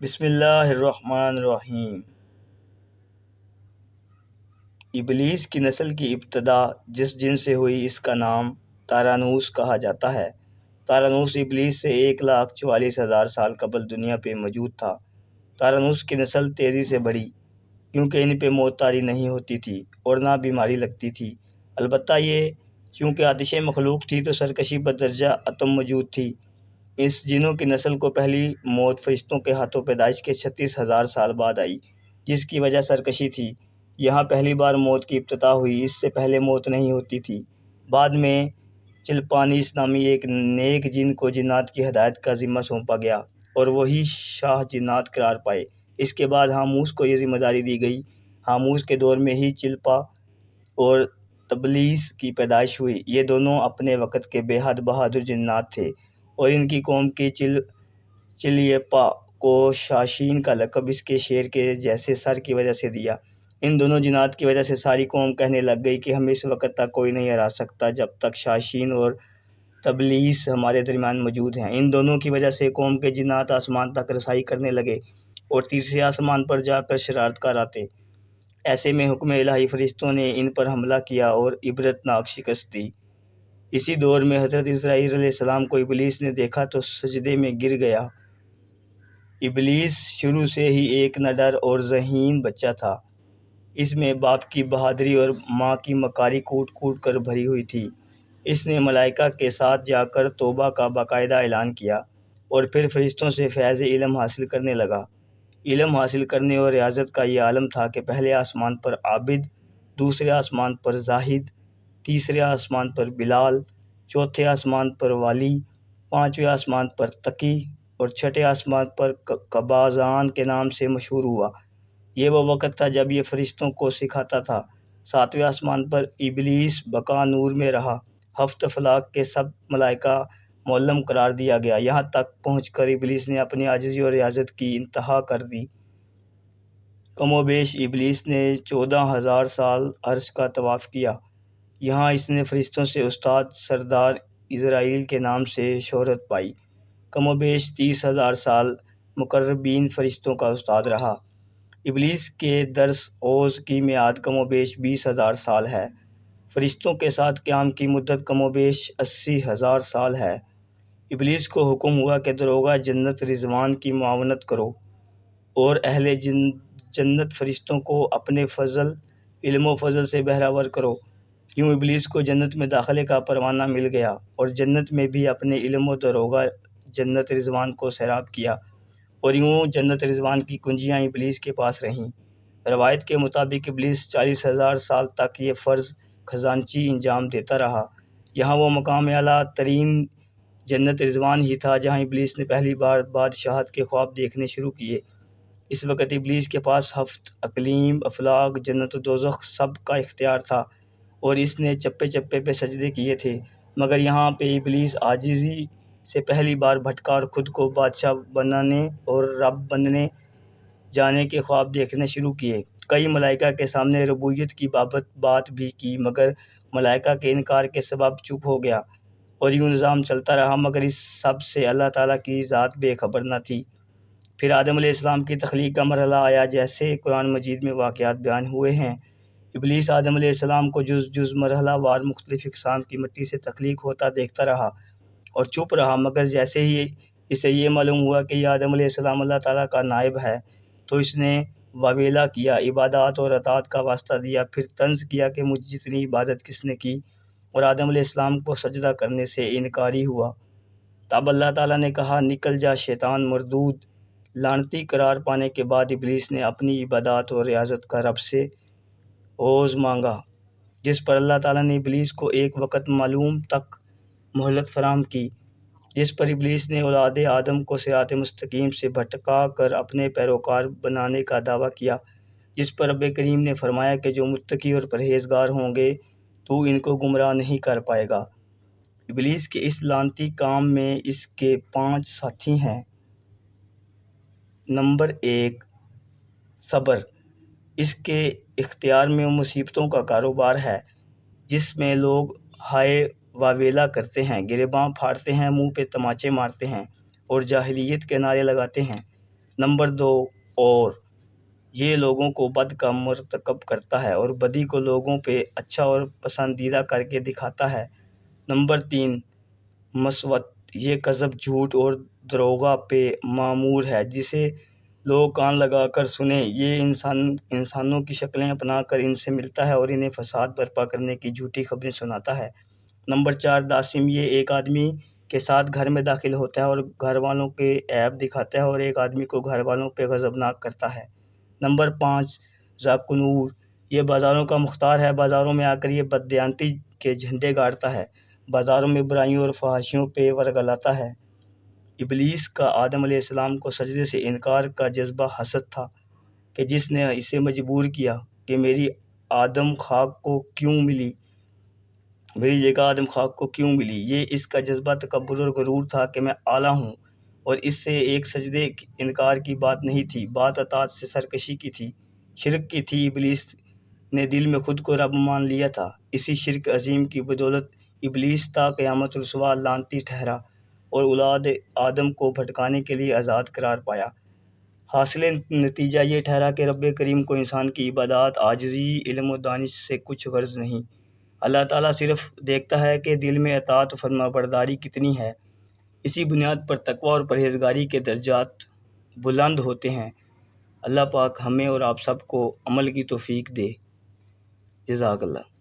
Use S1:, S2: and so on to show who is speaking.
S1: بسم اللہ الرحمن الرحیم۔ ابلیس کی نسل کی ابتدا جس جن سے ہوئی اس کا نام تارانوس کہا جاتا ہے۔ تارانوس ابلیس سے 1,44,000 سال قبل دنیا پہ موجود تھا۔ تارانوس کی نسل تیزی سے بڑھی کیونکہ ان پہ موت طاری نہیں ہوتی تھی اور نہ بیماری لگتی تھی۔ البتہ یہ چونکہ آتش مخلوق تھی تو سرکشی بدرجہ اتم موجود تھی۔ اس جنوں کی نسل کو پہلی موت فرشتوں کے ہاتھوں پیدائش کے 36,000 سال بعد آئی، جس کی وجہ سرکشی تھی۔ یہاں پہلی بار موت کی ابتدا ہوئی، اس سے پہلے موت نہیں ہوتی تھی۔ بعد میں چلپانیس نامی ایک نیک جن کو جنات کی ہدایت کا ذمہ سونپا گیا اور وہی شاہ جنات قرار پائے۔ اس کے بعد ہاموس کو یہ ذمہ داری دی گئی۔ ہاموس کے دور میں ہی چلپا اور تبلیس کی پیدائش ہوئی۔ یہ دونوں اپنے وقت کے بے حد بہادر جنات تھے اور ان کی قوم کی چلیپا کو شاشین کا لقب اس کے شیر کے جیسے سر کی وجہ سے دیا۔ ان دونوں جنات کی وجہ سے ساری قوم کہنے لگ گئی کہ ہمیں اس وقت تک کوئی نہیں ہرا سکتا جب تک شاشین اور تبلیس ہمارے درمیان موجود ہیں۔ ان دونوں کی وجہ سے قوم کے جنات آسمان تک رسائی کرنے لگے اور تیسرے آسمان پر جا کر شرارت کار آتے۔ ایسے میں حکم الہی فرشتوں نے ان پر حملہ کیا اور عبرتناک شکست دی۔ اسی دور میں حضرت اسرائیل علیہ السلام کو ابلیس نے دیکھا تو سجدے میں گر گیا۔ ابلیس شروع سے ہی ایک نڈر اور ذہین بچہ تھا۔ اس میں باپ کی بہادری اور ماں کی مکاری کوٹ کوٹ کر بھری ہوئی تھی۔ اس نے ملائکہ کے ساتھ جا کر توبہ کا باقاعدہ اعلان کیا اور پھر فرشتوں سے فیض علم حاصل کرنے لگا۔ علم حاصل کرنے اور ریاضت کا یہ عالم تھا کہ پہلے آسمان پر عابد، دوسرے آسمان پر زاہد، تیسرے آسمان پر بلال، چوتھے آسمان پر والی، پانچویں آسمان پر تقی اور چھٹے آسمان پر قبازان کے نام سے مشہور ہوا۔ یہ وہ وقت تھا جب یہ فرشتوں کو سکھاتا تھا۔ ساتویں آسمان پر ابلیس بقا نور میں رہا۔ ہفت افلاک کے سب ملائکہ معلم قرار دیا گیا۔ یہاں تک پہنچ کر ابلیس نے اپنی عاجزی اور ریاضت کی انتہا کر دی۔ کم و بیش ابلیس نے 14,000 سال عرش کا طواف کیا۔ یہاں اس نے فرشتوں سے استاد سردار عزرائیل کے نام سے شہرت پائی۔ کم و بیش 30,000 سال مقربین فرشتوں کا استاد رہا۔ ابلیس کے درس اوز کی میعاد کم و بیش 20,000 سال ہے۔ فرشتوں کے ساتھ قیام کی مدت کم و بیش 80,000 سال ہے۔ ابلیس کو حکم ہوا کہ دروغہ جنت رضوان کی معاونت کرو اور اہل جنت فرشتوں کو اپنے فضل، علم و فضل سے بہرہ ور کرو۔ یوں ابلیس کو جنت میں داخلے کا پروانہ مل گیا اور جنت میں بھی اپنے علم و دروغہ جنت رضوان کو سیراب کیا اور یوں جنت رضوان کی کنجیاں ابلیس کے پاس رہیں۔ روایت کے مطابق ابلیس 40,000 سال تک یہ فرض خزانچی انجام دیتا رہا۔ یہاں وہ مقام اعلیٰ ترین جنت رضوان ہی تھا جہاں ابلیس نے پہلی بار بادشاہت کے خواب دیکھنے شروع کیے۔ اس وقت ابلیس کے پاس ہفت اقلیم، افلاک، جنت و دوزخ سب کا اختیار تھا اور اس نے چپے چپے پہ سجدے کیے تھے، مگر یہاں پہ ابلیس عاجزی سے پہلی بار بھٹکا اور خود کو بادشاہ بنانے اور رب بننے جانے کے خواب دیکھنے شروع کیے۔ کئی ملائکہ کے سامنے ربوبیت کی بات بھی کی مگر ملائکہ کے انکار کے سبب چپ ہو گیا اور یوں نظام چلتا رہا، مگر اس سب سے اللہ تعالیٰ کی ذات بے خبر نہ تھی۔ پھر آدم علیہ السلام کی تخلیق کا مرحلہ آیا جیسے قرآن مجید میں واقعات بیان ہوئے ہیں۔ ابلیس آدم علیہ السلام کو جز جز مرحلہ وار مختلف اقسام کی مٹی سے تخلیق ہوتا دیکھتا رہا اور چپ رہا، مگر جیسے ہی اسے یہ معلوم ہوا کہ یہ آدم علیہ السلام اللہ تعالیٰ کا نائب ہے تو اس نے واویلا کیا، عبادات اور اطاعت کا واسطہ دیا، پھر طنز کیا کہ مجھ جتنی عبادت کس نے کی، اور آدم علیہ السلام کو سجدہ کرنے سے انکاری ہوا۔ تب اللہ تعالیٰ نے کہا، نکل جا شیطان مردود۔ لعنتی قرار پانے کے بعد ابلیس نے اپنی عبادات اور ریاضت کا رب سے عوض مانگا، جس پر اللہ تعالیٰ نے ابلیس کو ایک وقت معلوم تک مہلت فراہم کی، جس پر ابلیس نے اولاد آدم کو صراط مستقیم سے بھٹکا کر اپنے پیروکار بنانے کا دعویٰ کیا، جس پر رب کریم نے فرمایا کہ جو متقی اور پرہیزگار ہوں گے تو ان کو گمراہ نہیں کر پائے گا۔ ابلیس کے اس لعنتی کام میں اس کے 5 ساتھی ہیں۔ نمبر 1، صبر۔ اس کے اختیار میں مصیبتوں کا کاروبار ہے جس میں لوگ ہائے واویلا کرتے ہیں، گریباں پھاڑتے ہیں، منہ پہ تماچے مارتے ہیں اور جاہلیت کے نعرے لگاتے ہیں۔ نمبر 2، اور یہ لوگوں کو بد کا مرتکب کرتا ہے اور بدی کو لوگوں پہ اچھا اور پسندیدہ کر کے دکھاتا ہے۔ نمبر 3، مسوت، یہ کذب، جھوٹ اور دروغ پہ معمور ہے، جسے لوگ کان لگا کر سنیں۔ یہ انسانوں کی شکلیں اپنا کر ان سے ملتا ہے اور انہیں فساد برپا کرنے کی جھوٹی خبریں سناتا ہے۔ نمبر 4، داسم، یہ ایک آدمی کے ساتھ گھر میں داخل ہوتا ہے اور گھر والوں کے عیب دکھاتا ہے اور ایک آدمی کو گھر والوں پہ غضبناک کرتا ہے۔ نمبر 5، ذاکنور، یہ بازاروں کا مختار ہے، بازاروں میں آ کر یہ بددیانتی کے جھنڈے گاڑتا ہے، بازاروں میں برائیوں اور فحاشیوں پہ ورگلاتا ہے۔ ابلیس کا آدم علیہ السلام کو سجدے سے انکار کا جذبہ حسد تھا کہ جس نے اسے مجبور کیا کہ میری جگہ آدم خاک کو کیوں ملی۔ یہ اس کا جذبہ تکبر اور غرور تھا کہ میں اعلیٰ ہوں، اور اس سے ایک سجدے انکار کی بات نہیں تھی، بات اطاعت سے سرکشی کی تھی، شرک کی تھی۔ ابلیس نے دل میں خود کو رب مان لیا تھا۔ اسی شرک عظیم کی بدولت ابلیس تا قیامت رسوا لعنتی ٹھہرا اور اولاد آدم کو بھٹکانے کے لیے آزاد قرار پایا۔ حاصل نتیجہ یہ ٹھہرا کہ رب کریم کو انسان کی عبادات، عاجزی، علم و دانش سے کچھ غرض نہیں۔ اللہ تعالیٰ صرف دیکھتا ہے کہ دل میں اطاعت و فرمانبرداری کتنی ہے۔ اسی بنیاد پر تقویٰ اور پرہیزگاری کے درجات بلند ہوتے ہیں۔ اللہ پاک ہمیں اور آپ سب کو عمل کی توفیق دے۔ جزاک اللہ۔